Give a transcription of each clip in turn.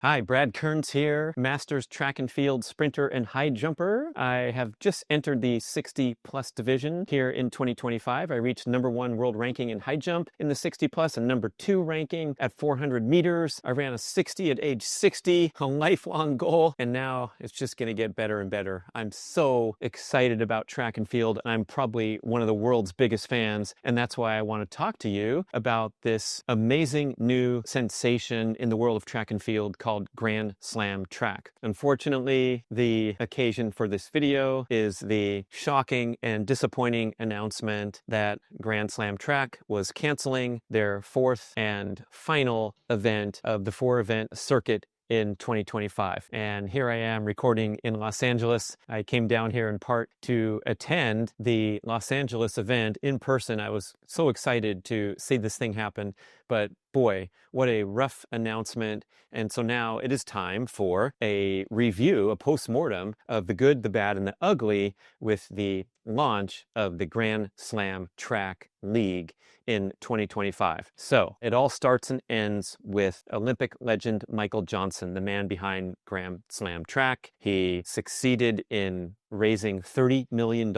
Hi, Brad Kearns here, Masters Track and Field Sprinter and High Jumper. I have just entered the 60 plus division here in 2025. I reached #1 world ranking in high jump in the 60 plus and #2 ranking at 400 meters. I ran a 60 at age 60, a lifelong goal, and now it's just going to get better and better. I'm so excited about track and field, and I'm probably one of the world's biggest fans, and that's why I want to talk to you about this amazing new sensation in the world of track and field called Grand Slam track. Unfortunately, the occasion for this video is the shocking and disappointing announcement that Grand Slam track was canceling their fourth and final event of the 4-event circuit in 2025. And here I am recording in Los Angeles. I came down here in part to attend the Los Angeles event in person. I was so excited to see this thing happen, but boy, what a rough announcement. And so now it is time for a review, a post-mortem of the good, the bad, and the ugly with the launch of the Grand Slam Track League in 2025. So it all starts and ends with Olympic legend Michael Johnson, the man behind Grand Slam Track. He succeeded in raising $30 million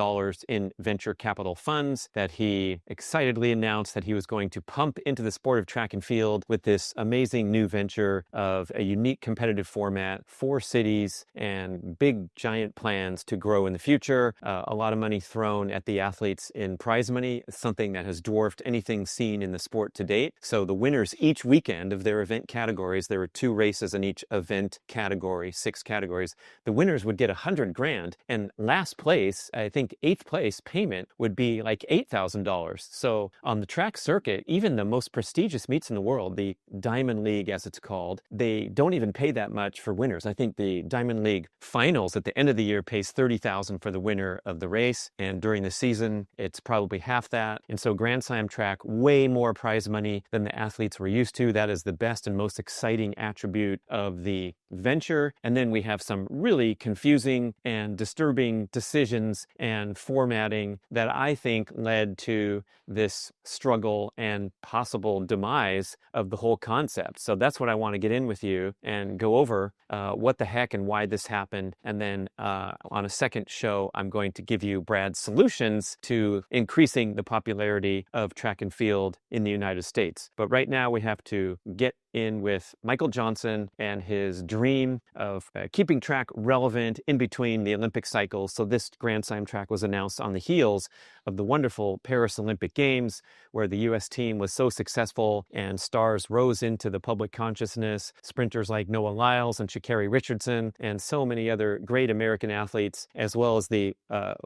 in venture capital funds that he excitedly announced that he was going to pump into the sport of track and field with this amazing new venture of a unique competitive format, 4 cities, and big giant plans to grow in the future. A lot of money thrown at the athletes in prize money, something that has dwarfed anything seen in the sport to date. So the winners each weekend of their event categories, there were 2 races in each event category, 6 categories. The winners would get $100,000, and last place, I think 8th place payment would be like $8,000. So on the track circuit, even the most prestigious meets in the world, the Diamond League as it's called, they don't even pay that much for winners. I think the Diamond League finals at the end of the year pays $30,000 for the winner of the race, and during the season it's probably half that. And so Grand Slam track, way more prize money than the athletes were used to. That is the best and most exciting attribute of the venture. And then we have some really confusing and disturbing decisions and formatting that I think led to this struggle and possible demise of the whole concept. So that's what I want to get in with you and go over what the heck and why this happened. And then on a second show, I'm going to give you Brad's solutions to increasing the popularity of track and field in the United States. But right now we have to get in with Michael Johnson and his dream of keeping track relevant in between the Olympic cycles. So this Grand Slam track was announced on the heels of the wonderful Paris Olympic Games, where the U.S. team was so successful and stars rose into the public consciousness. Sprinters like Noah Lyles and Sha'Carri Richardson and so many other great American athletes, as well as the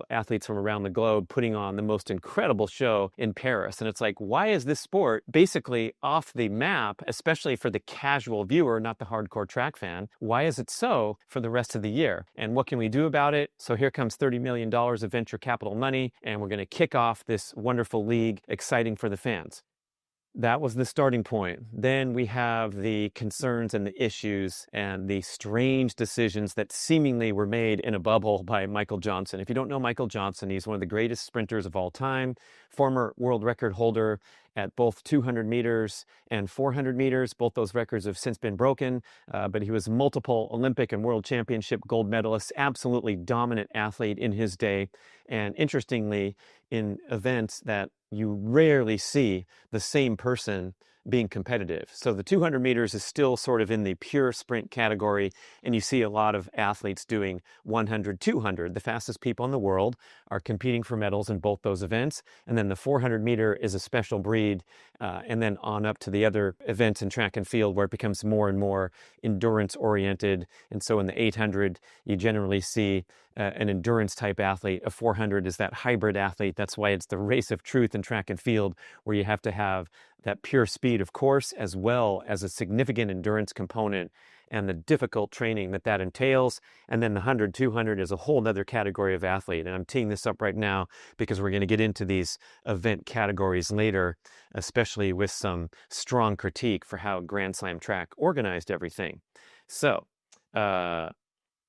athletes from around the globe, putting on the most incredible show in Paris. And it's like, why is this sport basically off the map, especially for the casual viewer, not the hardcore track fan? Why is it so for the rest of the year? And what can we do about it? So here comes $30 million of venture capital money, and we're going to kick off this wonderful league, exciting for the fans. That was the starting point. Then we have the concerns and the issues and the strange decisions that seemingly were made in a bubble by Michael Johnson. If you don't know Michael Johnson, he's one of the greatest sprinters of all time, former world record holder at both 200 meters and 400 meters. Both those records have since been broken, but he was multiple Olympic and world championship gold medalist, absolutely dominant athlete in his day. And interestingly, in events that you rarely see the same person being competitive. So the 200 meters is still sort of in the pure sprint category, and you see a lot of athletes doing 100, 200. The fastest people in the world are competing for medals in both those events. And then the 400 meter is a special breed, and then on up to the other events in track and field where it becomes more and more endurance oriented. And so in the 800, you generally see an endurance type athlete. A 400 is that hybrid athlete. That's why it's the race of truth in track and field, where you have to have that pure speed, of course, as well as a significant endurance component and the difficult training that that entails. And then the 100, 200 is a whole nother category of athlete. And I'm teeing this up right now because we're going to get into these event categories later, especially with some strong critique for how Grand Slam track organized everything. So,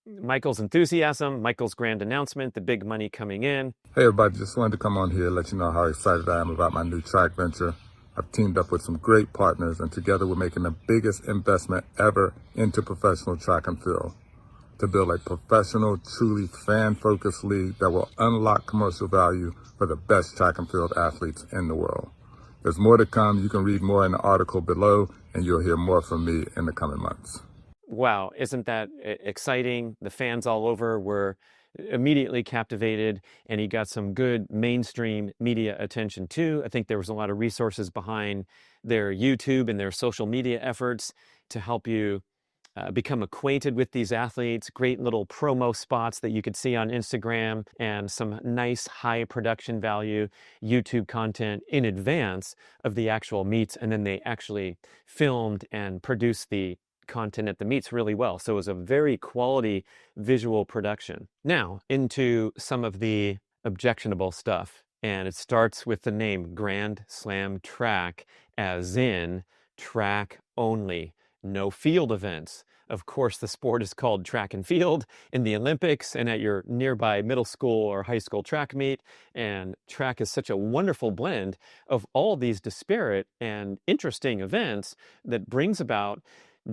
Michael's enthusiasm, Michael's grand announcement, the big money coming in. Hey everybody, just wanted to come on here and let you know how excited I am about my new track venture. I've teamed up with some great partners, and together we're making the biggest investment ever into professional track and field to build a professional, truly fan-focused league that will unlock commercial value for the best track and field athletes in the world. There's more to come. You can read more in the article below, and you'll hear more from me in the coming months. Wow, isn't that exciting? The fans all over were immediately captivated, and he got some good mainstream media attention too. I think there was a lot of resources behind their YouTube and their social media efforts to help you become acquainted with these athletes, great little promo spots that you could see on Instagram, and some nice high production value YouTube content in advance of the actual meets. And then they actually filmed and produced the content at the meets really well. So it was a very quality visual production. Now into some of the objectionable stuff. And it starts with the name Grand Slam Track, as in track only, no field events. Of course, the sport is called track and field in the Olympics and at your nearby middle school or high school track meet. And track is such a wonderful blend of all these disparate and interesting events that brings about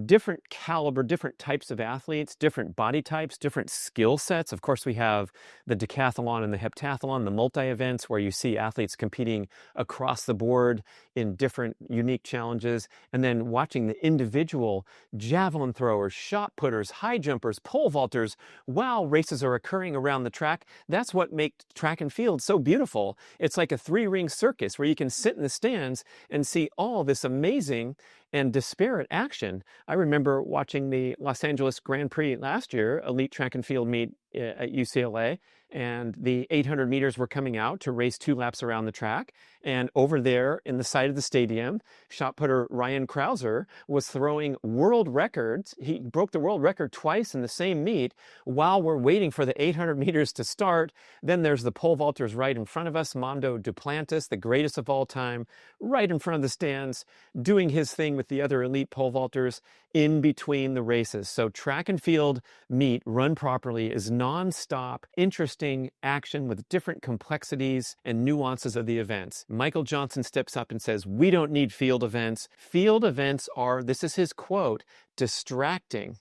different caliber, different types of athletes, different body types, different skill sets. Of course, we have the decathlon and the heptathlon, the multi-events where you see athletes competing across the board in different unique challenges. And then watching the individual javelin throwers, shot putters, high jumpers, pole vaulters, while races are occurring around the track. That's what makes track and field so beautiful. It's like a three-ring circus where you can sit in the stands and see all this amazing and disparate action. I remember watching the Los Angeles Grand Prix last year, elite track and field meet at UCLA, and the 800 meters were coming out to race 2 laps around the track. And over there in the side of the stadium, shot putter Ryan Krauser was throwing world records. He broke the world record twice in the same meet while we're waiting for the 800 meters to start. Then there's the pole vaulters right in front of us, Mondo Duplantis, the greatest of all time, right in front of the stands, doing his thing with the other elite pole vaulters in between the races. So track and field meet run properly is non-stop, interesting action with different complexities and nuances of the events. Michael Johnson steps up and says, we don't need field events. Field events are, this is his quote, distracting.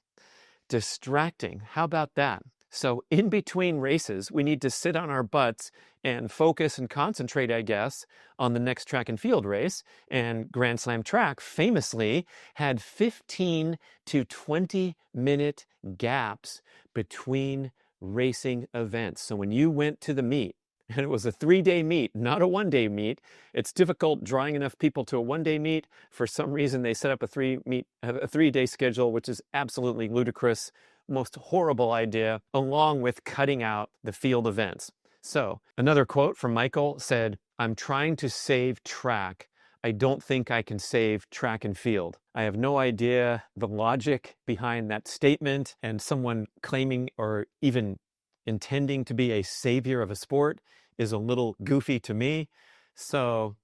Distracting. How about that? So in between races, we need to sit on our butts and focus and concentrate, I guess, on the next track and field race. And Grand Slam Track famously had 15 to 20 minute gaps between racing events. So when you went to the meet, and it was a 3-day meet, not a 1-day meet. It's difficult drawing enough people to a 1-day meet. For some reason, they set up a 3-day schedule, which is absolutely ludicrous. Most horrible idea, along with cutting out the field events. So another quote from Michael said, I'm trying to save track. I don't think I can save track and field. I have no idea the logic behind that statement, and someone claiming or even intending to be a savior of a sport is a little goofy to me. So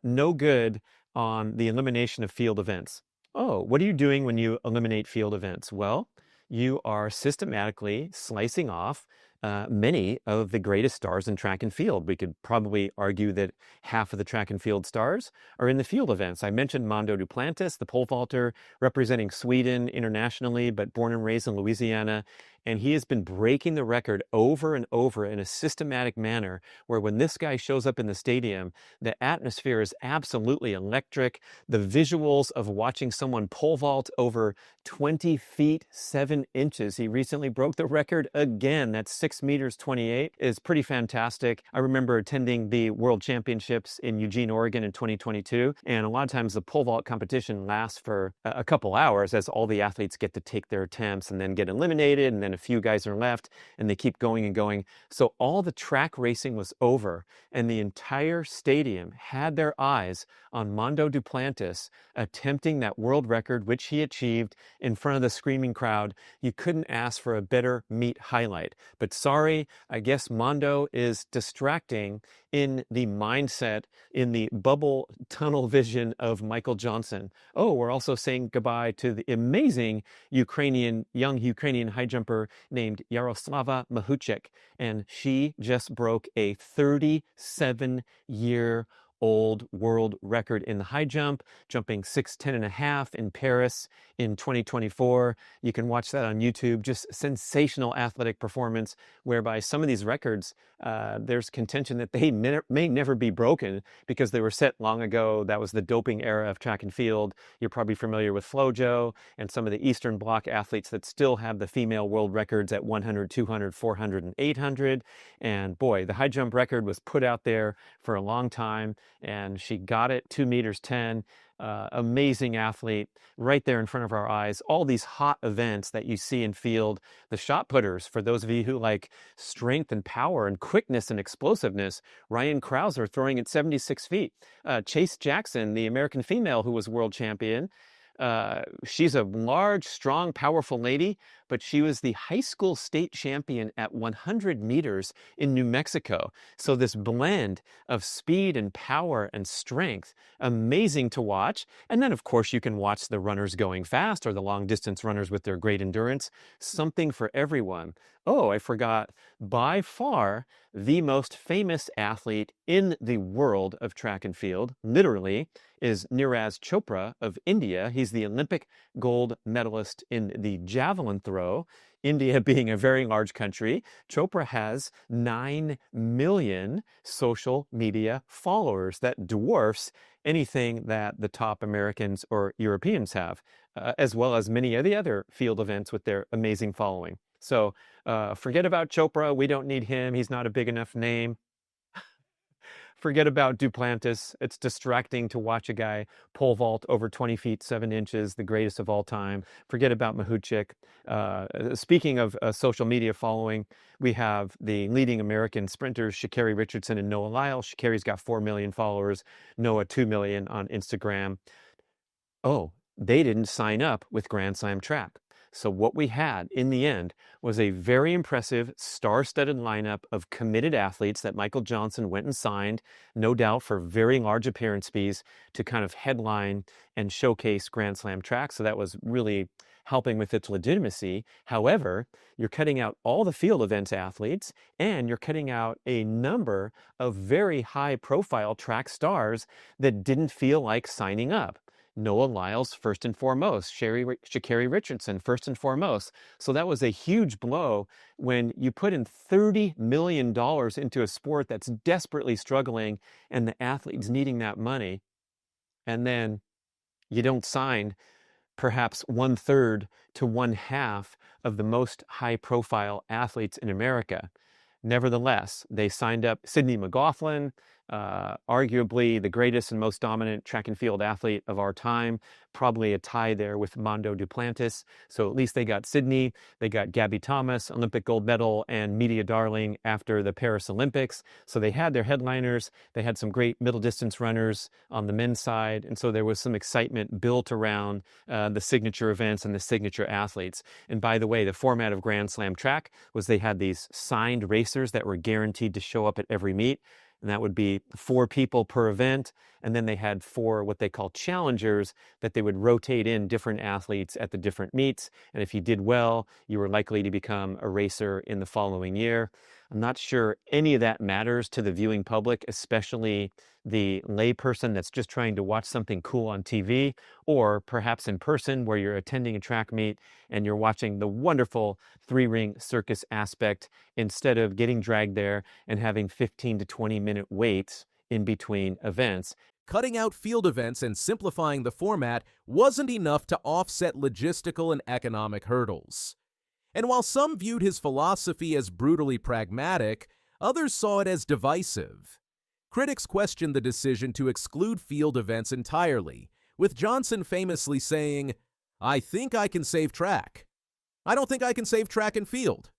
no good on the elimination of field events. Oh, what are you doing when you eliminate field events? Well, you are systematically slicing off many of the greatest stars in track and field. We could probably argue that half of the track and field stars are in the field events. I mentioned Mondo Duplantis, the pole vaulter representing Sweden internationally, but born and raised in Louisiana. And he has been breaking the record over and over in a systematic manner where when this guy shows up in the stadium, the atmosphere is absolutely electric. The visuals of watching someone pole vault over 20 feet, 7 inches. He recently broke the record again. That's 6 meters, 28 is pretty fantastic. I remember attending the World Championships in Eugene, Oregon in 2022. And a lot of times the pole vault competition lasts for a couple hours as all the athletes get to take their attempts and then get eliminated. And then a few guys are left and they keep going and going. So all the track racing was over and the entire stadium had their eyes on Mondo Duplantis attempting that world record, which he achieved in front of the screaming crowd. You couldn't ask for a better meet highlight. But sorry, I guess Mondo is distracting in the mindset, in the bubble tunnel vision of Michael Johnson. Oh, we're also saying goodbye to the amazing young Ukrainian high jumper named Yaroslava Mahuchik. And she just broke a 37-year old world record in the high jump, jumping 6'10.5" in Paris in 2024. You can watch that on YouTube. Just sensational athletic performance, whereby some of these records, there's contention that they may never be broken because they were set long ago. That was the doping era of track and field. You're probably familiar with FloJo and some of the Eastern Bloc athletes that still have the female world records at 100, 200, 400, and 800. And boy, the high jump record was put out there for a long time, and she got it, 2 meters 10. Amazing athlete right there in front of our eyes. All these hot events that you see in field, the shot putters, for those of you who like strength and power and quickness and explosiveness, Ryan Krauser throwing at 76 feet. Chase Jackson, the American female who was world champion, she's a large, strong, powerful lady, but she was the high school state champion at 100 meters in New Mexico. So this blend of speed and power and strength, amazing to watch. And then, of course, you can watch the runners going fast or the long distance runners with their great endurance. Something for everyone. Oh, I forgot, by far the most famous athlete in the world of track and field, literally, is Neeraj Chopra of India. He's the Olympic gold medalist in the javelin throw. India being a very large country, Chopra has 9 million social media followers. That dwarfs anything that the top Americans or Europeans have, as well as many of the other field events with their amazing following. So forget about Chopra. We don't need him. He's not a big enough name. Forget about Duplantis. It's distracting to watch a guy pole vault over 20 feet, 7 inches, the greatest of all time. Forget about Mahuchik. Speaking of social media following, we have the leading American sprinters, Sha'Carri Richardson and Noah Lyles. Sha'Carri's got 4 million followers, Noah 2 million on Instagram. Oh, they didn't sign up with Grand Slam Track. So what we had in the end was a very impressive star-studded lineup of committed athletes that Michael Johnson went and signed, no doubt for very large appearance fees, to kind of headline and showcase Grand Slam Track. So that was really helping with its legitimacy. However, you're cutting out all the field events athletes, and you're cutting out a number of very high-profile track stars that didn't feel like signing up. Noah Lyles, first and foremost. Sha'Carri Richardson, first and foremost. So that was a huge blow when you put in $30 million into a sport that's desperately struggling and the athletes needing that money. And then you don't sign perhaps 1/3 to 1/2 of the most high-profile athletes in America. Nevertheless, they signed up Sydney McLaughlin, arguably the greatest and most dominant track and field athlete of our time, probably a tie there with Mondo Duplantis. So at least they got Sydney, they got Gabby Thomas, Olympic gold medal and media darling after the Paris Olympics. So they had their headliners, they had some great middle distance runners on the men's side, and so there was some excitement built around the signature events and the signature athletes. And by the way, the format of Grand Slam Track was they had these signed racers that were guaranteed to show up at every meet. And that would be 4 people per event. And then they had 4 what they call challengers that they would rotate in different athletes at the different meets. And if you did well, you were likely to become a racer in the following year. I'm not sure any of that matters to the viewing public, especially the layperson that's just trying to watch something cool on TV, or perhaps in person where you're attending a track meet and you're watching the wonderful 3-ring circus aspect instead of getting dragged there and having 15 to 20-minute waits in between events. Cutting out field events and simplifying the format wasn't enough to offset logistical and economic hurdles. And while some viewed his philosophy as brutally pragmatic, others saw it as divisive. Critics questioned the decision to exclude field events entirely, with Johnson famously saying, "I think I can save track. I don't think I can save track and field."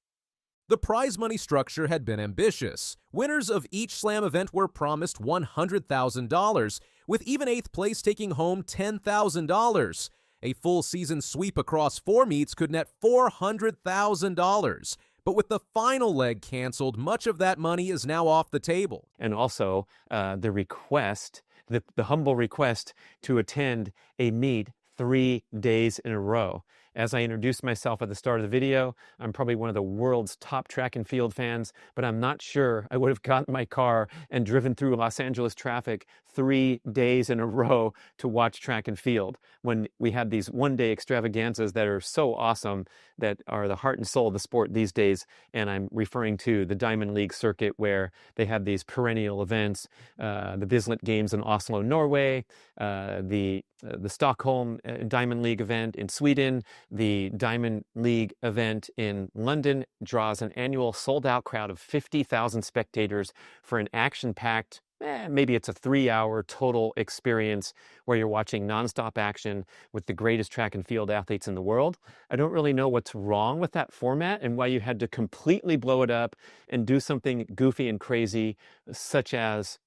The prize money structure had been ambitious. Winners of each slam event were promised $100,000, with even 8th place taking home $10,000. A full season sweep across 4 meets could net $400,000. But with the final leg canceled, much of that money is now off the table. And also the request, the humble request to attend a meet 3 days in a row. As I introduced myself at the start of the video, I'm probably one of the world's top track and field fans, but I'm not sure I would have gotten my car and driven through Los Angeles traffic 3 days in a row to watch track and field when we had these one-day extravaganzas that are so awesome, that are the heart and soul of the sport these days. And I'm referring to the Diamond League circuit, where they have these perennial events, the Bislett Games in Oslo, Norway, the Stockholm Diamond League event in Sweden, the Diamond League event in London draws an annual sold-out crowd of 50,000 spectators for an action-packed, maybe it's a 3-hour total experience where you're watching nonstop action with the greatest track and field athletes in the world. I don't really know what's wrong with that format and why you had to completely blow it up and do something goofy and crazy, such as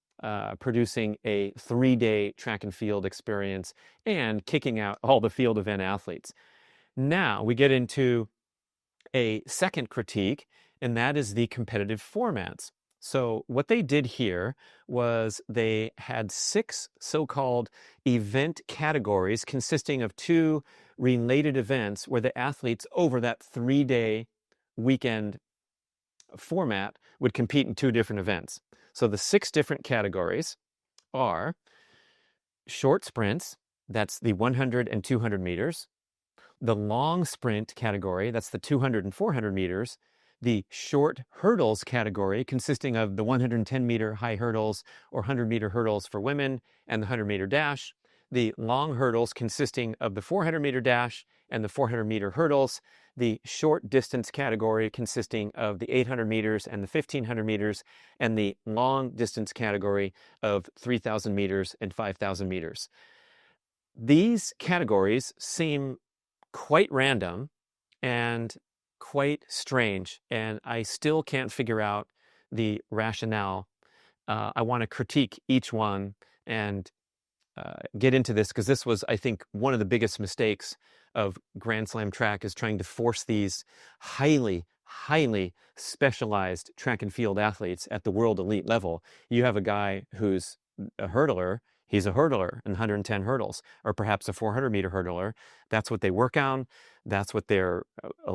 producing a 3-day track and field experience and kicking out all the field event athletes. Now we get into a second critique, and that is the competitive formats. So what they did here was they had 6 so-called event categories consisting of 2 related events where the athletes over that 3-day weekend format would compete in 2 different events. So the 6 different categories are short sprints, that's the 100 and 200 meters, the long sprint category, that's the 200 and 400 meters, the short hurdles category, consisting of the 110-meter high hurdles or 100-meter hurdles for women and the 100-meter dash, the long hurdles consisting of the 400-meter dash and the 400-meter hurdles, the short distance category consisting of the 800 meters and the 1500 meters, and the long distance category of 3,000 meters and 5,000 meters. These categories seem quite random and quite strange, and I still can't figure out the rationale. I want to critique each one and get into this, because this was, I think, one of the biggest mistakes of Grand Slam track, is trying to force these highly specialized track and field athletes at the world elite level. You have a guy who's a hurdler, he's a hurdler in 110 hurdles, or perhaps a 400-meter hurdler. That's what they work on. That's what their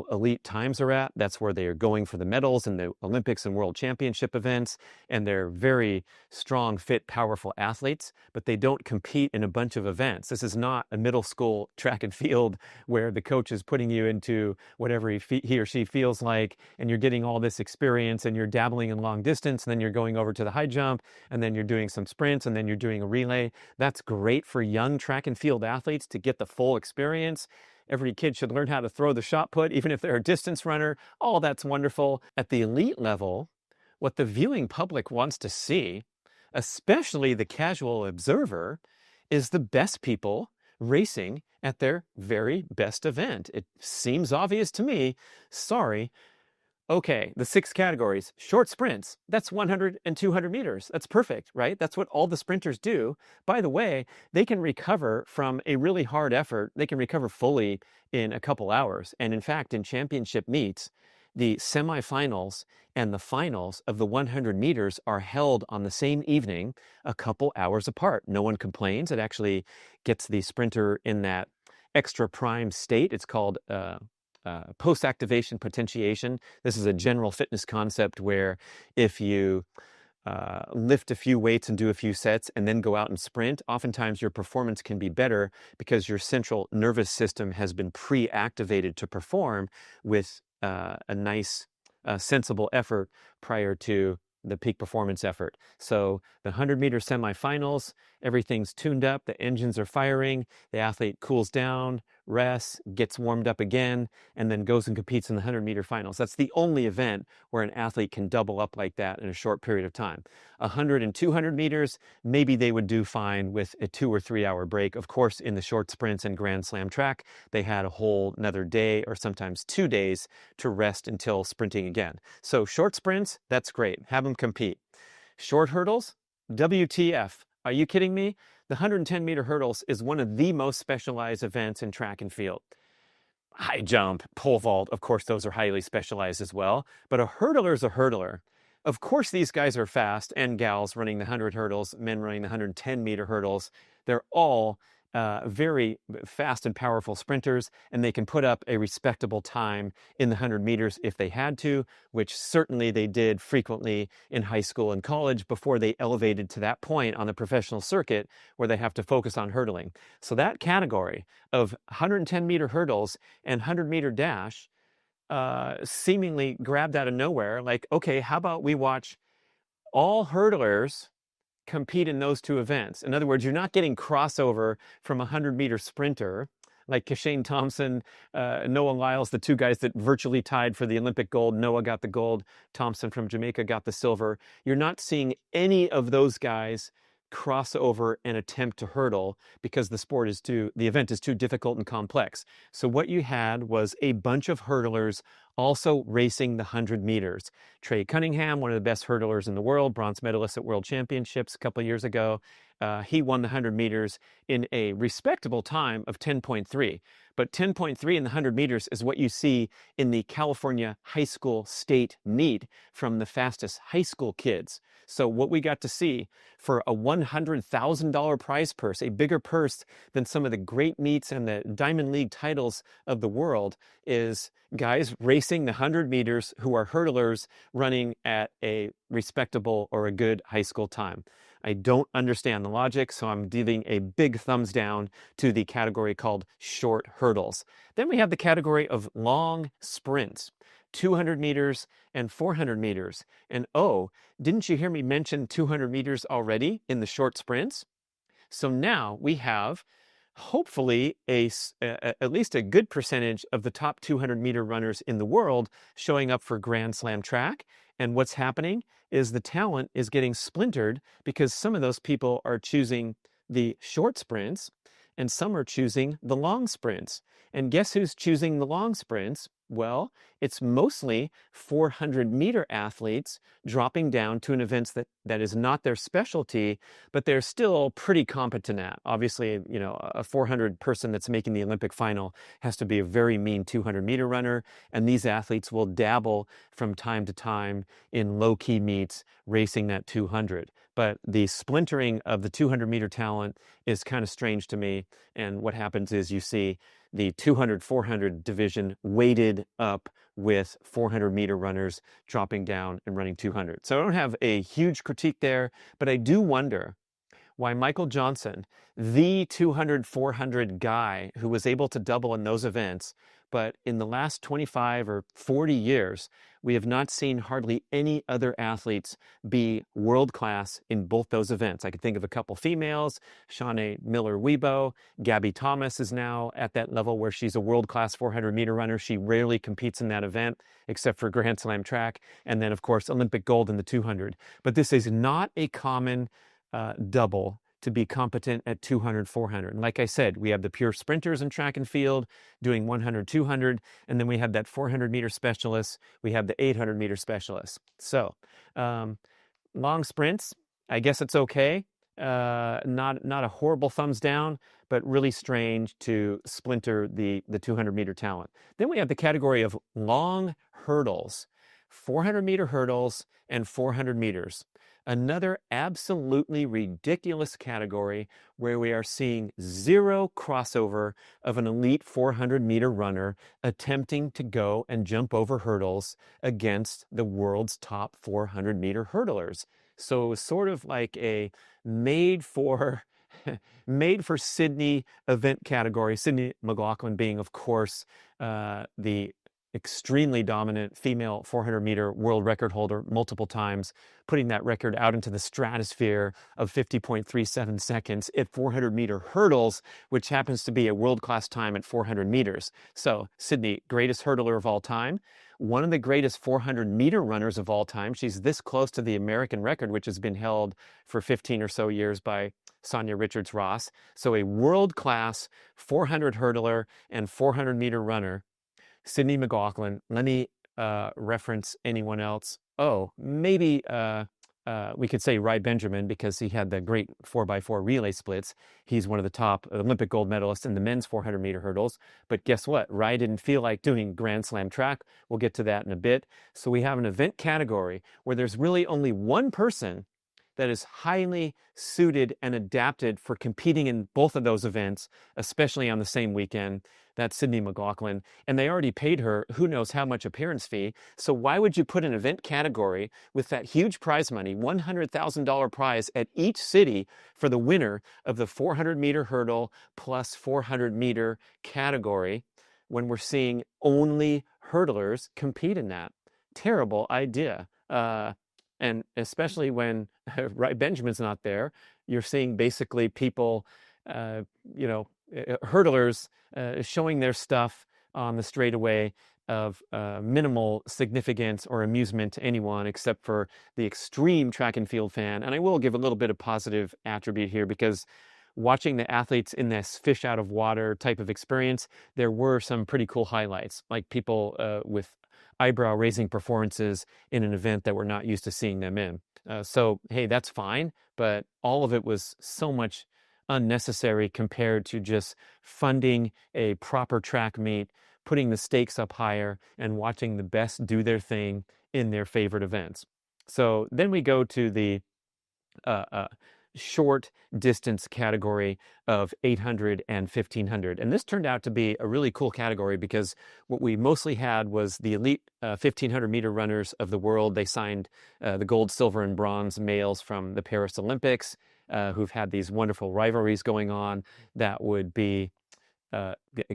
elite times are at. That's where they are going for the medals in the Olympics and World Championship events. And they're very strong, fit, powerful athletes, but they don't compete in a bunch of events. This is not a middle school track and field where the coach is putting you into whatever he or she feels like, and you're getting all this experience, and you're dabbling in long distance, and then you're going over to the high jump, and then you're doing some sprints, and then you're doing a relay. That's great for young track and field athletes to get the full experience. Every kid should learn how to throw the shot put, even if they're a distance runner. All that's wonderful. At the elite level, what the viewing public wants to see, especially the casual observer, is the best people racing at their very best event. It seems obvious to me. Sorry. Okay, the 6 categories. Short sprints, that's 100 and 200 meters. That's perfect, right? That's what all the sprinters do. By the way, they can recover from a really hard effort. They can recover fully in a couple hours. And in fact, in championship meets, the semifinals and the finals of the 100 meters are held on the same evening, a couple hours apart. No one complains. It actually gets the sprinter in that extra prime state. It's called post-activation potentiation. This is a general fitness concept where if you lift a few weights and do a few sets and then go out and sprint, oftentimes your performance can be better because your central nervous system has been pre-activated to perform with a nice, sensible effort prior to the peak performance effort. So the 100-meter semifinals, everything's tuned up, the engines are firing, the athlete cools down, rests, gets warmed up again, and then goes and competes in the 100-meter finals. That's the only event where an athlete can double up like that in a short period of time. 100 and 200 meters, maybe they would do fine with a 2 or 3 hour break. Of course, in the short sprints and Grand Slam track, they had a whole another day or sometimes 2 days to rest until sprinting again. So short sprints, that's great. Have them compete. Short hurdles, WTF. Are you kidding me? The 110-meter hurdles is one of the most specialized events in track and field. High jump, pole vault, of course, those are highly specialized as well. But a hurdler is a hurdler. Of course, these guys are fast, and gals running the 100 hurdles, men running the 110-meter hurdles. They're all very fast and powerful sprinters, and they can put up a respectable time in the 100 meters if they had to, which certainly they did frequently in high school and college before they elevated to that point on the professional circuit where they have to focus on hurdling. So that category of 110-meter hurdles and 100-meter dash seemingly grabbed out of nowhere. Like, okay, how about we watch all hurdlers compete in those two events? In other words, you're not getting crossover from a 100-meter sprinter like Kashane Thompson, Noah Lyles, the two guys that virtually tied for the Olympic gold. Noah got the gold. Thompson from Jamaica got the silver. You're not seeing any of those guys cross over and attempt to hurdle because the event is too difficult and complex. So what you had was a bunch of hurdlers also racing the 100 meters. Trey Cunningham, one of the best hurdlers in the world, bronze medalist at World Championships a couple of years ago. He won the 100 meters in a respectable time of 10.3. But 10.3 in the 100 meters is what you see in the California high school state meet from the fastest high school kids. So what we got to see for a $100,000 prize purse, a bigger purse than some of the great meets and the Diamond League titles of the world, is guys racing the 100 meters who are hurdlers running at a respectable or a good high school time. I don't understand the logic, so I'm giving a big thumbs down to the category called short hurdles. Then we have the category of long sprints, 200 meters and 400 meters. And oh, didn't you hear me mention 200 meters already in the short sprints? So now we have hopefully at least a good percentage of the top 200-meter runners in the world showing up for Grand Slam track. And what's happening is the talent is getting splintered because some of those people are choosing the short sprints and some are choosing the long sprints. And guess who's choosing the long sprints? Well, it's mostly 400-meter athletes dropping down to an event that is not their specialty, but they're still pretty competent at. Obviously, you know, a 400 person that's making the Olympic final has to be a very mean 200-meter runner, and these athletes will dabble from time to time in low-key meets racing that 200. But the splintering of the 200-meter talent is kind of strange to me, and what happens is you see the 200-400 division weighted up with 400-meter runners dropping down and running 200. So I don't have a huge critique there, but I do wonder why Michael Johnson, the 200-400 guy who was able to double in those events, but in the last 25 or 40 years, we have not seen hardly any other athletes be world-class in both those events. I could think of a couple females, Shawnee Miller-Weibo. Gabby Thomas is now at that level where she's a world-class 400-meter runner. She rarely competes in that event, except for Grand Slam track. And then, of course, Olympic gold in the 200. But this is not a common double to be competent at 200, 400. And like I said, we have the pure sprinters in track and field doing 100, 200, and then we have that 400-meter specialist. We have the 800-meter specialist. So long sprints, I guess it's okay. Not a horrible thumbs down, but really strange to splinter the 200-meter talent. Then we have the category of long hurdles, 400-meter hurdles and 400 meters. Another absolutely ridiculous category where we are seeing zero crossover of an elite 400-meter runner attempting to go and jump over hurdles against the world's top 400-meter hurdlers. So sort of like a made for Sydney event category, Sydney McLaughlin being, of course, the extremely dominant female 400-meter world record holder multiple times, putting that record out into the stratosphere of 50.37 seconds at 400-meter hurdles, which happens to be a world-class time at 400 meters. So Sydney, greatest hurdler of all time, one of the greatest 400-meter runners of all time. She's this close to the American record, which has been held for 15 or so years by Sonia Richards-Ross. So a world-class 400 hurdler and 400-meter runner, Sydney McLaughlin. Let me reference anyone else. Oh, maybe we could say Ry Benjamin because he had the great 4x4 relay splits. He's one of the top Olympic gold medalists in the men's 400-meter hurdles. But guess what? Ry didn't feel like doing Grand Slam track. We'll get to that in a bit. So we have an event category where there's really only one person that is highly suited and adapted for competing in both of those events, especially on the same weekend. That's Sydney McLaughlin. And they already paid her who knows how much appearance fee. So why would you put an event category with that huge prize money, $100,000 prize at each city for the winner of the 400-meter hurdle plus 400-meter category when we're seeing only hurdlers compete in that? Terrible idea. And especially when Right Benjamin's not there, you're seeing basically people, hurdlers showing their stuff on the straightaway of minimal significance or amusement to anyone except for the extreme track and field fan. And I will give a little bit of positive attribute here, because watching the athletes in this fish out of water type of experience, there were some pretty cool highlights, like people with eyebrow raising performances in an event that we're not used to seeing them in. So, hey, that's fine, but all of it was so much unnecessary compared to just funding a proper track meet, putting the stakes up higher, and watching the best do their thing in their favorite events. So then we go to the short distance category of 800 and 1500. And this turned out to be a really cool category, because what we mostly had was the elite 1500 meter runners of the world. They signed the gold, silver, and bronze males from the Paris Olympics, who've had these wonderful rivalries going on. That would be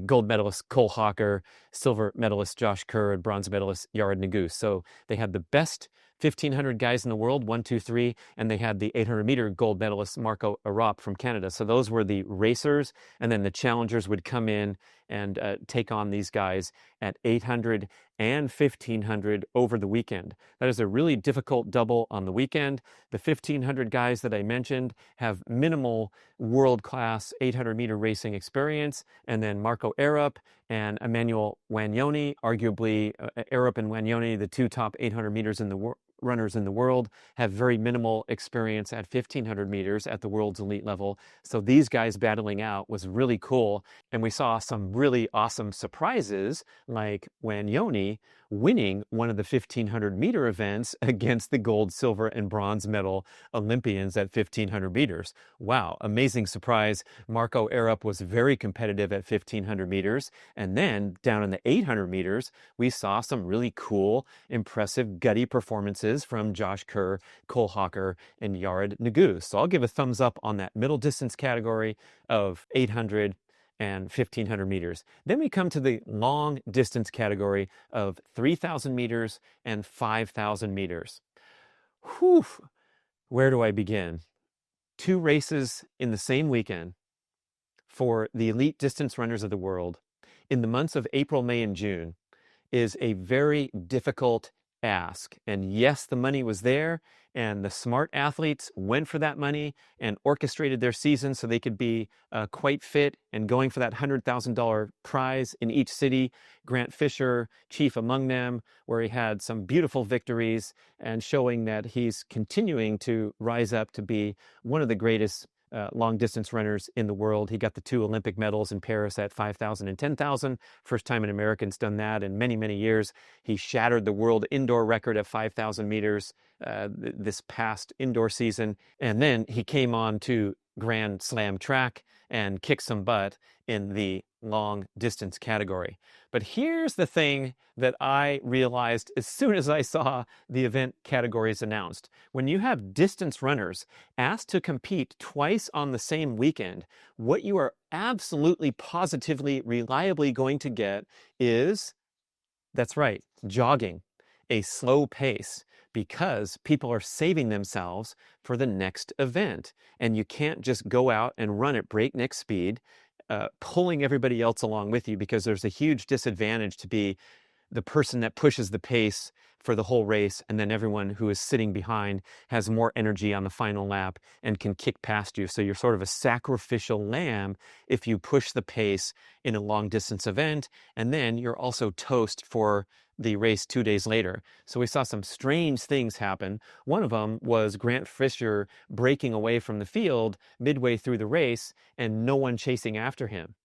gold medalist Cole Hawker, silver medalist Josh Kerr, and bronze medalist Yared Nuguse. So they had the best 1,500 guys in the world, 1, 2, 3, and they had the 800-meter gold medalist Marco Arop from Canada. So those were the racers, and then the challengers would come in and take on these guys at 800 and 1,500 over the weekend. That is a really difficult double on the weekend. The 1,500 guys that I mentioned have minimal world-class 800-meter racing experience, and then Marco Arop and Emmanuel Wanyoni, arguably Arop and Wanyoni, the two top 800 meters in the runners in the world, have very minimal experience at 1,500 meters at the world's elite level. So these guys battling out was really cool. And we saw some really awesome surprises, like Wanyoni winning one of the 1,500 meter events against the gold, silver, and bronze medal Olympians at 1,500 meters. Wow, amazing surprise. Marco Arop was very competitive at 1,500 meters. And then down in the 800 meters, we saw some really cool, impressive, gutty performances from Josh Kerr, Cole Hawker, and Yared Nuguse. So I'll give a thumbs up on that middle distance category of 800 and 1,500 meters. Then we come to the long distance category of 3,000 meters and 5,000 meters. Whew, where do I begin? 2 races in the same weekend for the elite distance runners of the world in the months of April, May, and June is a very difficult ask. And yes, the money was there, and the smart athletes went for that money and orchestrated their season so they could be quite fit and going for that $100,000 prize in each city. Grant Fisher, chief among them, where he had some beautiful victories and showing that he's continuing to rise up to be one of the greatest long distance runners in the world. He got the 2 Olympic medals in Paris at 5,000 and 10,000. First time an American's done that in many, many years. He shattered the world indoor record at 5,000 meters this past indoor season. And then he came on to Grand Slam track and kicked some butt in the long distance category. But here's the thing that I realized as soon as I saw the event categories announced. When you have distance runners asked to compete twice on the same weekend, what you are absolutely, positively, reliably going to get is, that's right, jogging, a slow pace, because people are saving themselves for the next event. And you can't just go out and run at breakneck speed, pulling everybody else along with you, because there's a huge disadvantage to be the person that pushes the pace for the whole race, and then everyone who is sitting behind has more energy on the final lap and can kick past you. So you're sort of a sacrificial lamb if you push the pace in a long distance event, and then you're also toast for the race 2 days later. So we saw some strange things happen. One of them was Grant Fisher breaking away from the field midway through the race and no one chasing after him.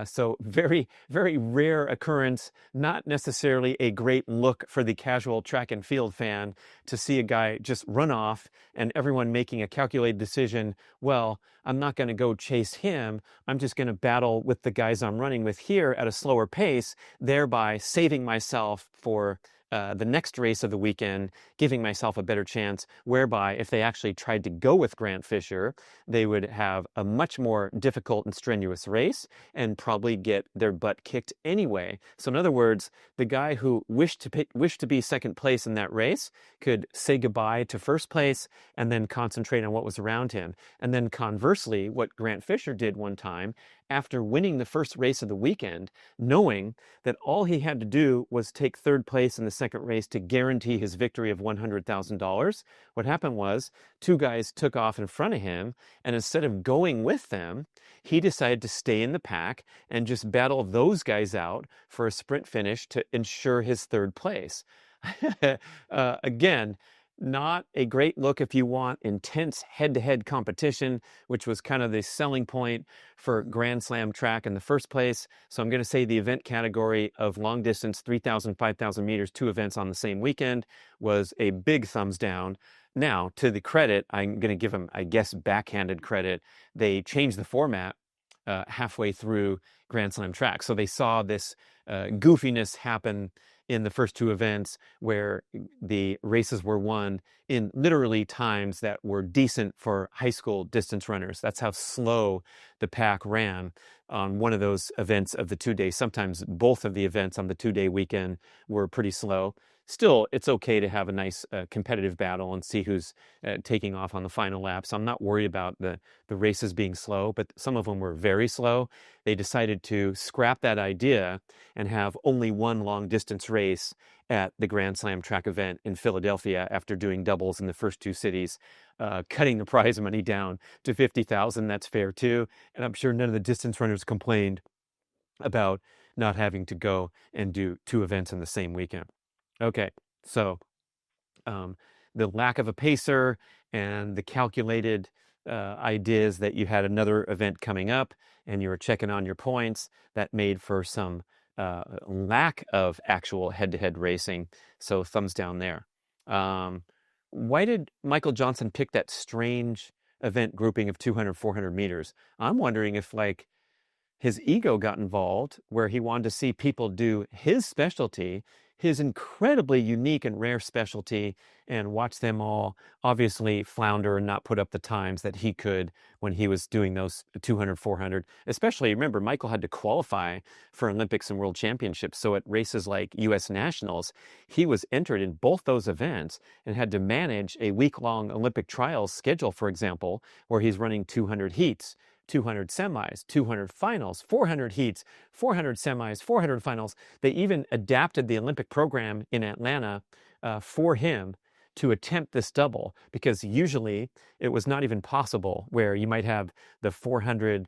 So very, very rare occurrence, not necessarily a great look for the casual track and field fan to see a guy just run off and everyone making a calculated decision, well, I'm not going to go chase him. I'm just going to battle with the guys I'm running with here at a slower pace, thereby saving myself for the next race of the weekend, giving myself a better chance, whereby if they actually tried to go with Grant Fisher, they would have a much more difficult and strenuous race and probably get their butt kicked anyway. So in other words, the guy who wished to be second place in that race could say goodbye to first place and then concentrate on what was around him. And then conversely, what Grant Fisher did one time, after winning the first race of the weekend, knowing that all he had to do was take third place in the second race to guarantee his victory of $100,000, what happened was two guys took off in front of him, and instead of going with them, he decided to stay in the pack and just battle those guys out for a sprint finish to ensure his third place. Again, not a great look if you want intense head-to-head competition, which was kind of the selling point for Grand Slam track in the first place. So I'm going to say the event category of long distance, 3,000, 5,000 meters, two events on the same weekend, was a big thumbs down. Now, to the credit, I'm going to give them, I guess, backhanded credit. They changed the format halfway through Grand Slam track. So they saw this goofiness happen in the first two events where the races were won in literally times that were decent for high school distance runners. That's how slow the pack ran on one of those events of the 2 days. Sometimes both of the events on the 2-day weekend were pretty slow. Still, it's okay to have a nice competitive battle and see who's taking off on the final lap. So I'm not worried about the races being slow, but some of them were very slow. They decided to scrap that idea and have only one long distance race at the Grand Slam track event in Philadelphia after doing doubles in the first two cities, cutting the prize money down to $50,000. That's fair too. And I'm sure none of the distance runners complained about not having to go and do two events in the same weekend. Okay, so the lack of a pacer and the calculated ideas that you had another event coming up and you were checking on your points, that made for some lack of actual head-to-head racing. So thumbs down there. Why did Michael Johnson pick that strange event grouping of 200, 400 meters? I'm wondering if like his ego got involved where he wanted to see people do his specialty, his incredibly unique and rare specialty, and watch them all obviously flounder and not put up the times that he could when he was doing those 200, 400. Especially, remember, Michael had to qualify for Olympics and World Championships. So at races like U.S. Nationals, he was entered in both those events and had to manage a week-long Olympic trials schedule, for example, where he's running 200 heats, 200 semis, 200 finals, 400 heats, 400 semis, 400 finals. They even adapted the Olympic program in Atlanta for him to attempt this double, because usually it was not even possible where you might have the 400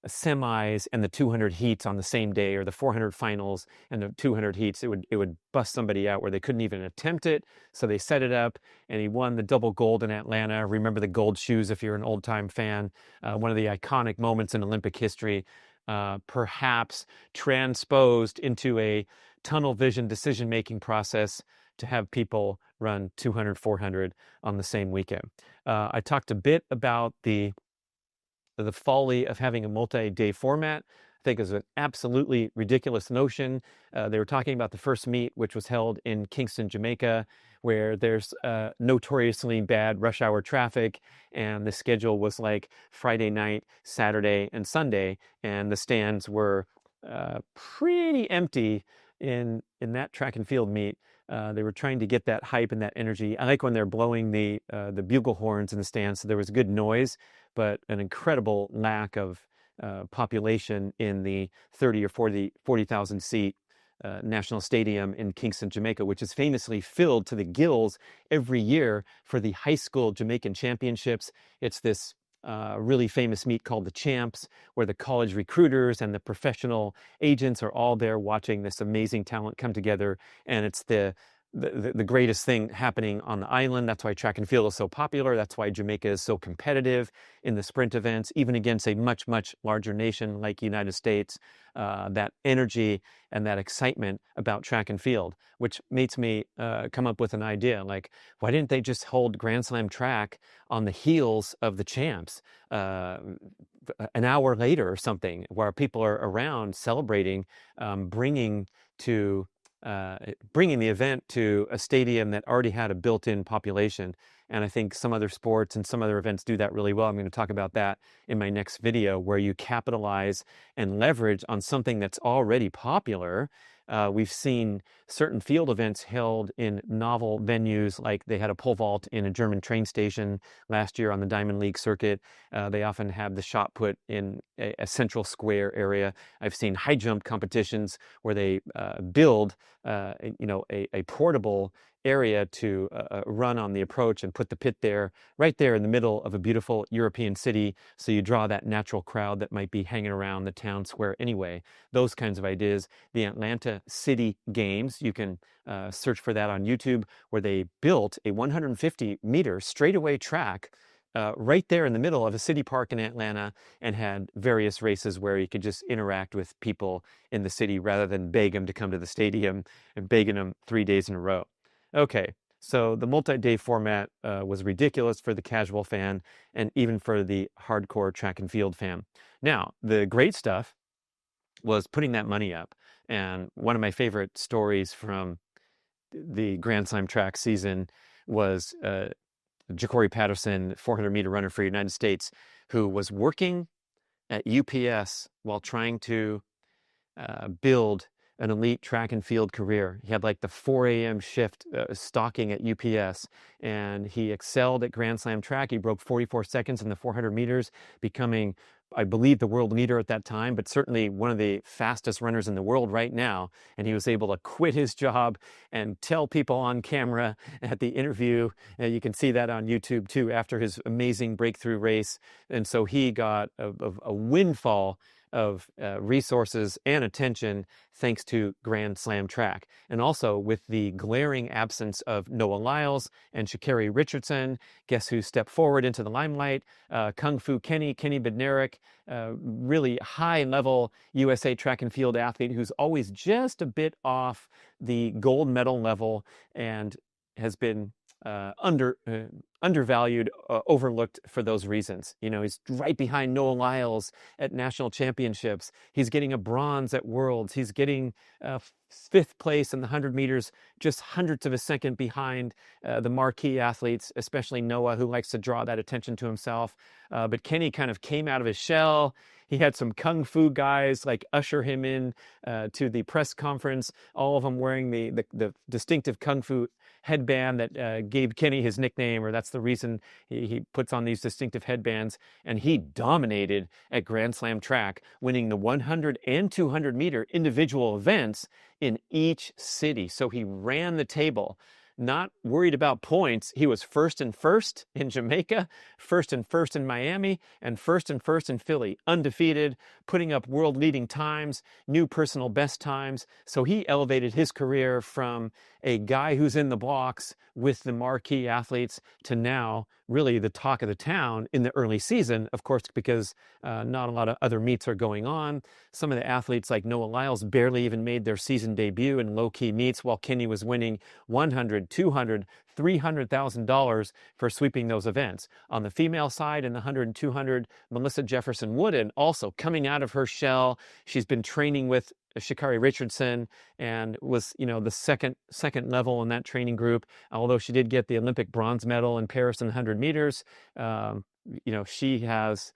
semis and the 200 heats on the same day, or the 400 finals and the 200 heats. It would bust somebody out where they couldn't even attempt it. So they set it up, and he won the double gold in Atlanta. Remember the gold shoes if you're an old time fan. One of the iconic moments in Olympic history, perhaps transposed into a tunnel vision decision making process to have people run 200, 400 on the same weekend. I talked a bit about the folly of having a multi-day format. I think is an absolutely ridiculous notion. They were talking about the first meet, which was held in Kingston, Jamaica, where there's notoriously bad rush hour traffic, and the schedule was like Friday night, Saturday, and Sunday, and the stands were pretty empty in that track and field meet. They were trying to get that hype and that energy. I like when they're blowing the bugle horns in the stands, so there was good noise, but an incredible lack of population in the 30 or 40,000 seat National Stadium in Kingston, Jamaica, which is famously filled to the gills every year for the high school Jamaican championships. It's this really famous meet called the Champs, where the college recruiters and the professional agents are all there watching this amazing talent come together. And it's the the greatest thing happening on the island. That's why track and field is so popular. That's why Jamaica is so competitive in the sprint events, even against a much, much larger nation like the United States. That energy and that excitement about track and field, which makes me come up with an idea. Like, why didn't they just hold Grand Slam track on the heels of the champs an hour later or something, where people are around celebrating, bringing the event to a stadium that already had a built-in population. And I think some other sports and some other events do that really well. I'm going to talk about that in my next video, where you capitalize and leverage on something that's already popular. We've seen certain field events held in novel venues, like they had a pole vault in a German train station last year on the Diamond League circuit. They often have the shot put in a central square area. I've seen high jump competitions where they build a portable area to run on the approach and put the pit there, right there in the middle of a beautiful European city, so you draw that natural crowd that might be hanging around the town square anyway. Those kinds of ideas. The Atlanta City Games, you can search for that on YouTube, where they built a 150-meter straightaway track right there in the middle of a city park in Atlanta, and had various races where you could just interact with people in the city rather than beg them to come to the stadium and begging them 3 days in a row. Okay, so the multi-day format was ridiculous for the casual fan and even for the hardcore track and field fan. Now, the great stuff was putting that money up. And one of my favorite stories from the Grand Slam track season was Ja'Cory Patterson, 400-meter runner for the United States, who was working at UPS while trying to build an elite track and field career. He had like the 4 a.m. shift stalking at UPS, and he excelled at Grand Slam track. He broke 44 seconds in the 400 meters, becoming, I believe, the world leader at that time, but certainly one of the fastest runners in the world right now. And he was able to quit his job and tell people on camera at the interview, you can see that on YouTube too, after his amazing breakthrough race. And so he got a windfall of resources and attention thanks to Grand Slam track. And also with the glaring absence of Noah Lyles and Sha'Carri Richardson, guess who stepped forward into the limelight? Kung Fu Kenny Bednarik, really high-level USA track and field athlete who's always just a bit off the gold medal level and has been undervalued, overlooked for those reasons. You know, he's right behind Noah Lyles at national championships. He's getting a bronze at Worlds. He's getting fifth place in the 100 meters, just hundredths of a second behind the marquee athletes, especially Noah, who likes to draw that attention to himself. But Kenny kind of came out of his shell. He had some kung fu guys like usher him in to the press conference, all of them wearing the distinctive kung fu headband that gave Kenny his nickname, or that's the reason he puts on these distinctive headbands. And he dominated at Grand Slam track, winning the 100 and 200 meter individual events in each city. So he ran the table. Not worried about points. He was first and first in Jamaica, first and first in Miami, and first in Philly, undefeated, putting up world-leading times, new personal best times. So he elevated his career from a guy who's in the blocks with the marquee athletes to now really the talk of the town in the early season, of course, because not a lot of other meets are going on. Some of the athletes like Noah Lyles barely even made their season debut in low-key meets, while Kenny was winning 100, 200, $300,000 for sweeping those events. On the female side, in the 100 and 200, Melissa Jefferson Wooden also coming out of her shell. She's been training with Sha'Carri Richardson and was, the second level in that training group. Although she did get the Olympic bronze medal in Paris in the 100 meters, she has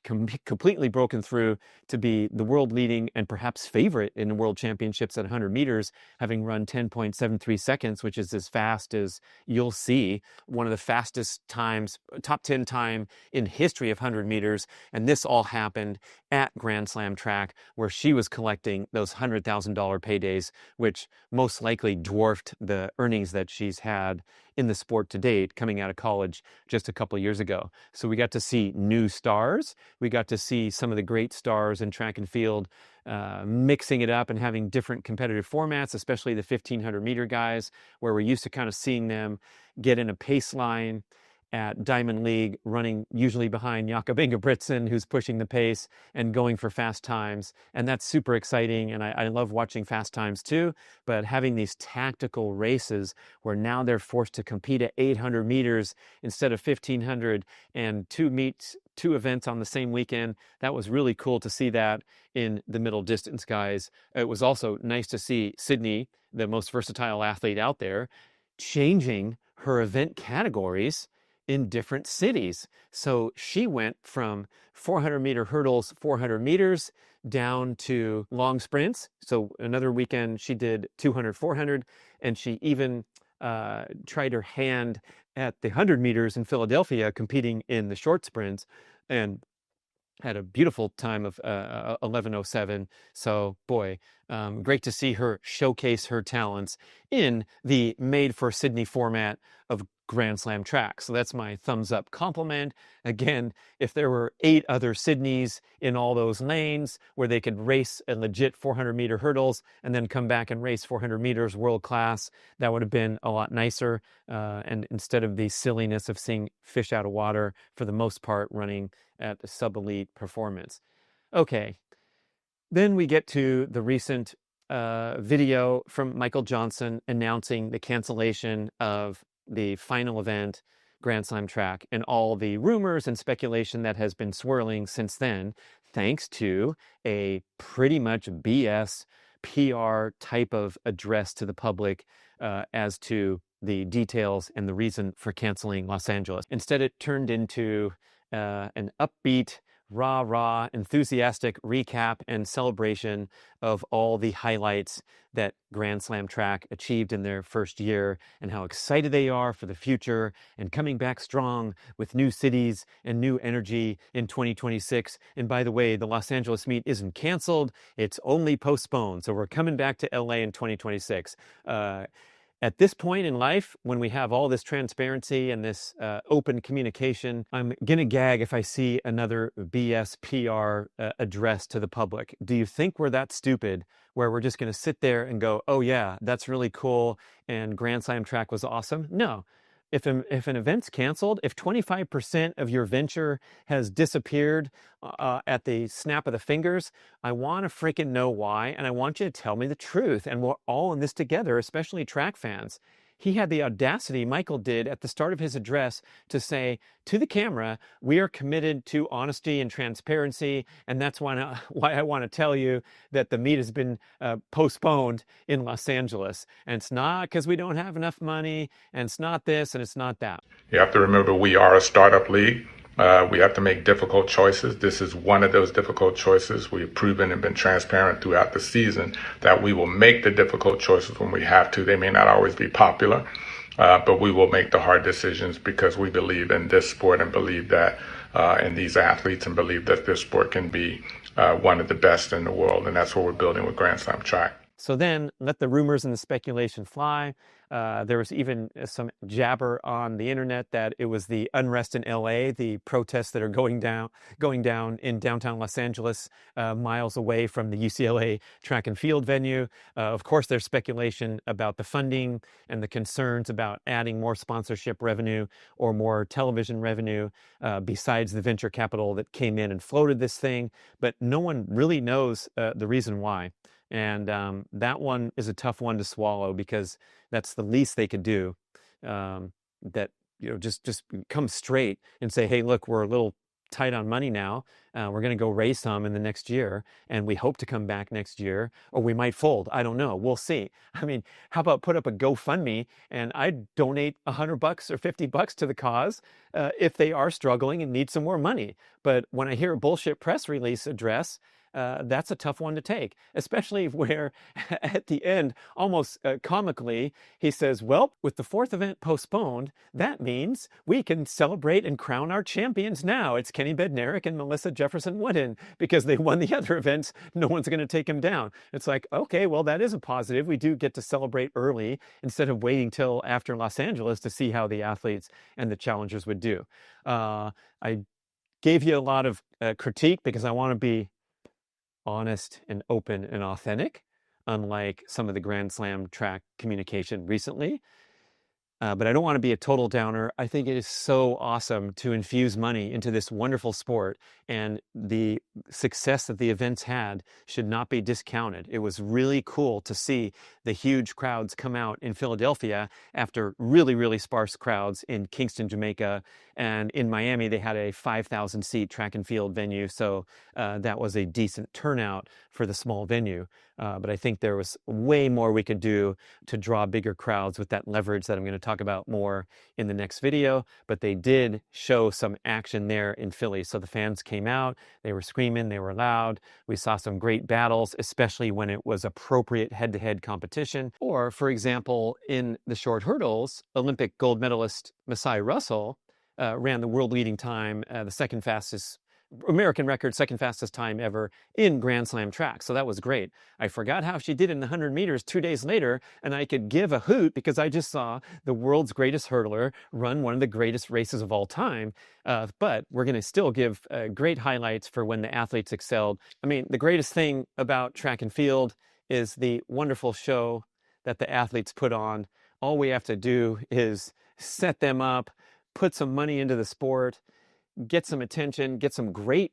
completely broken through to be the world leading and perhaps favorite in the world championships at 100 meters, having run 10.73 seconds, which is as fast as you'll see, one of the fastest times, top 10 time in history of 100 meters. And this all happened at Grand Slam track, where she was collecting those $100,000 paydays, which most likely dwarfed the earnings that she's had in the sport to date, coming out of college just a couple of years ago. So we got to see new stars. We got to see some of the great stars in track and field mixing it up and having different competitive formats, especially the 1500-meter guys, where we're used to kind of seeing them get in a pace line at Diamond League, running usually behind Jakob Ingebrigtsen, who's pushing the pace and going for fast times. And that's super exciting. And I love watching fast times too. But having these tactical races where now they're forced to compete at 800 meters instead of 1500 and two events on the same weekend, that was really cool to see that in the middle distance guys. It was also nice to see Sydney, the most versatile athlete out there, changing her event categories in different cities. So she went from 400-meter hurdles, 400 meters, down to long sprints. So another weekend she did 200, 400, and she even tried her hand at the 100 meters in Philadelphia, competing in the short sprints, and had a beautiful time of 11:07. So boy, great to see her showcase her talents in the made for Sydney format of Grand Slam track. So that's my thumbs up compliment. Again, if there were 8 other Sydneys in all those lanes where they could race a legit 400-meter hurdles and then come back and race 400 meters world class, that would have been a lot nicer. And instead of the silliness of seeing fish out of water, for the most part, running at a sub-elite performance. Okay, then we get to the recent video from Michael Johnson announcing the cancellation of the final event, Grand Slam track, and all the rumors and speculation that has been swirling since then, thanks to a pretty much BS PR type of address to the public as to the details and the reason for canceling Los Angeles. Instead, it turned into an upbeat, rah, enthusiastic recap and celebration of all the highlights that Grand Slam track achieved in their first year, and how excited they are for the future and coming back strong with new cities and new energy in 2026. And by the way, the Los Angeles meet isn't canceled, it's only postponed. So we're coming back to LA in 2026. At this point in life, when we have all this transparency and this open communication, I'm going to gag if I see another BS PR address to the public. Do you think we're that stupid where we're just going to sit there and go, oh yeah, that's really cool and Grand Slam track was awesome? No. If an event's canceled, if 25% of your venture has disappeared at the snap of the fingers, I want to freaking know why, and I want you to tell me the truth. And we're all in this together, especially track fans. He had the audacity, Michael did, at the start of his address to say to the camera, we are committed to honesty and transparency, and that's why I want to tell you that the meet has been postponed in Los Angeles. And it's not because we don't have enough money, and it's not this, and it's not that. You have to remember we are a startup league. We have to make difficult choices. This is one of those difficult choices. We've proven and been transparent throughout the season that we will make the difficult choices when we have to. They may not always be popular, but we will make the hard decisions because we believe in this sport and believe that in these athletes and believe that this sport can be one of the best in the world. And that's what we're building with Grand Slam track. So then let the rumors and the speculation fly. There was even some jabber on the internet that it was the unrest in LA, the protests that are going down in downtown Los Angeles, miles away from the UCLA track and field venue. Of course, there's speculation about the funding and the concerns about adding more sponsorship revenue or more television revenue besides the venture capital that came in and floated this thing. But no one really knows the reason why. And that one is a tough one to swallow because that's the least they could do. That, you know, just come straight and say, hey, look, we're a little tight on money now. We're going to go raise some in the next year, and we hope to come back next year, or we might fold. I don't know. We'll see. I mean, how about put up a GoFundMe and I'd donate $100 or $50 to the cause if they are struggling and need some more money. But when I hear a bullshit press release address, that's a tough one to take, especially where at the end, almost comically, he says, well, with the 4th event postponed, that means we can celebrate and crown our champions now. It's Kenny Bednarik and Melissa Jefferson Wooden because they won the other events. No one's going to take him down. It's like, okay, well, that is a positive. We do get to celebrate early instead of waiting till after Los Angeles to see how the athletes and the challengers would do. I gave you a lot of critique because I want to be honest and open and authentic, unlike some of the Grand Slam track communication recently. But I don't want to be a total downer. I think it is so awesome to infuse money into this wonderful sport, and the success that the events had should not be discounted. It was really cool to see the huge crowds come out in Philadelphia after really, really sparse crowds in Kingston, Jamaica, and in Miami they had a 5,000 seat track and field venue, so that was a decent turnout for the small venue. But I think there was way more we could do to draw bigger crowds with that leverage that I'm going to talk about more in the next video. But they did show some action there in Philly. So the fans came out, they were screaming, they were loud. We saw some great battles, especially when it was appropriate head-to-head competition. Or, for example, in the short hurdles, Olympic gold medalist Masai Russell ran the world leading time, the second fastest American record, second fastest time ever in Grand Slam track. So that was great. I forgot how she did in the 100 meters 2 days later, and I could give a hoot because I just saw the world's greatest hurdler run one of the greatest races of all time. But we're going to still give great highlights for when the athletes excelled. I mean, the greatest thing about track and field is the wonderful show that the athletes put on. All we have to do is set them up, put some money into the sport, get some attention, get some great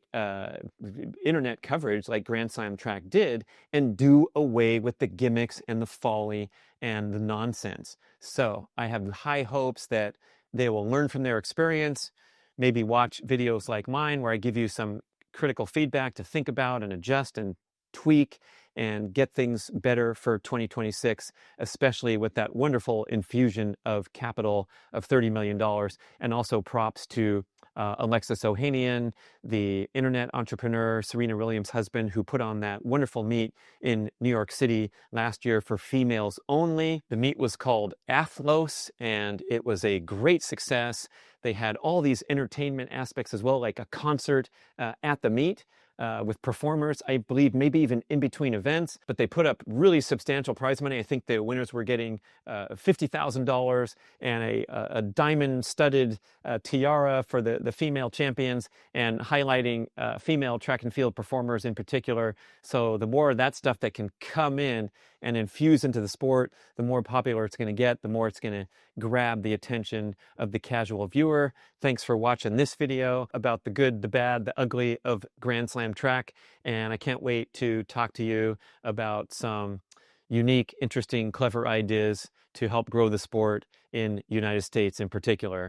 internet coverage like Grand Slam track did, and do away with the gimmicks and the folly and the nonsense. So I have high hopes that they will learn from their experience, maybe watch videos like mine where I give you some critical feedback to think about and adjust and tweak and get things better for 2026, especially with that wonderful infusion of capital of $30 million. And also props to Alexis Ohanian, the internet entrepreneur, Serena Williams' husband, who put on that wonderful meet in New York City last year for females only. The meet was called Athlos, and it was a great success. They had all these entertainment aspects as well, like a concert at the meet. With performers, I believe maybe even in between events, but they put up really substantial prize money. I think the winners were getting $50,000 and a diamond-studded tiara for the female champions, and highlighting female track and field performers in particular. So the more of that stuff that can come in and infuse into the sport, the more popular it's going to get, the more it's going to grab the attention of the casual viewer. Thanks for watching this video about the good, the bad, the ugly of Grand Slam track, and I can't wait to talk to you about some unique, interesting, clever ideas to help grow the sport in the United States in particular.